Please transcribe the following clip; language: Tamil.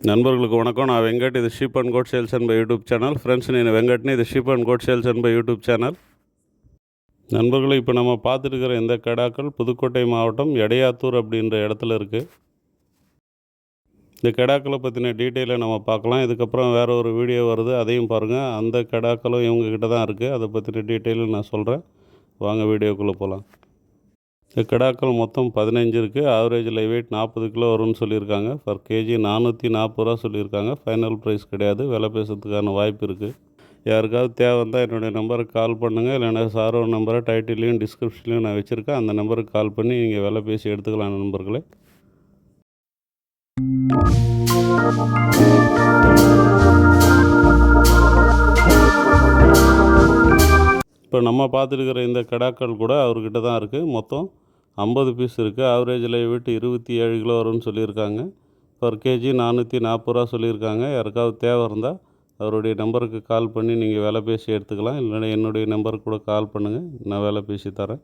నన్బర్లకు వణకం. నా వెంకట్. ఇది sheep and goat sales and buy YouTube channel. Friends, నేను வெங்கட்னு. இது sheep and goat sales and buy YouTube channel. நண்பர்களே, இப்போ நம்ம பார்த்துருக்கிற இந்த கெடாக்கள் புதுக்கோட்டை மாவட்டம் எடையாத்தூர் அப்படின்ற இடத்துல இருக்குது. இந்த கெடாக்களை பற்றின டீட்டெயிலை நம்ம பார்க்கலாம். இதுக்கப்புறம் வேறு ஒரு வீடியோ வருது, அதையும் பாருங்கள். அந்த கெடாக்களும் இவங்கக்கிட்ட தான் இருக்குது. அதை பற்றின டீட்டெயிலும் நான் சொல்கிறேன். வாங்க வீடியோக்குள்ளே போகலாம். இந்த கெடாக்கள் மொத்தம் 15 இருக்குது. ஆவரேஜ் லைவ் வெயிட் 40 கிலோ வரும்னு சொல்லியிருக்காங்க. பர் கேஜி 440 ரூபா சொல்லியிருக்காங்க. ஃபைனல் ப்ரைஸ் கிடையாது, விலை பேசுறதுக்கான வாய்ப்பு இருக்குது. யாருக்காவது தேவை வந்தால் என்னுடைய நம்பருக்கு கால் பண்ணுங்கள். இல்லைன்னா சாரோட நம்பரை டைட்டிலையும் டிஸ்கிரிப்ஷன்லையும் நான் வச்சுருக்கேன். அந்த நம்பருக்கு கால் பண்ணி நீங்கள் விலை பேசி எடுத்துக்கலாம் நண்பர்களே. இப்போ நம்ம பார்த்துருக்கிற இந்த கெடாக்கள் கூட அவர்கிட்ட தான் இருக்குது. மொத்தம் 50 பீஸ் இருக்குது. ஆவரேஜ் லைவ் வெயிட் 27 கிலோ வரும்னு சொல்லியிருக்காங்க. பர் கேஜி 440 ரூபா சொல்லியிருக்காங்க. யாருக்காவது தேவை இருந்தால் அவருடைய நம்பருக்கு கால் பண்ணி நீங்கள் விலை பேசி எடுத்துக்கலாம். இல்லைன்னா என்னுடைய நம்பருக்கு கூட கால் பண்ணுங்கள், நான் விலை பேசி தரேன்.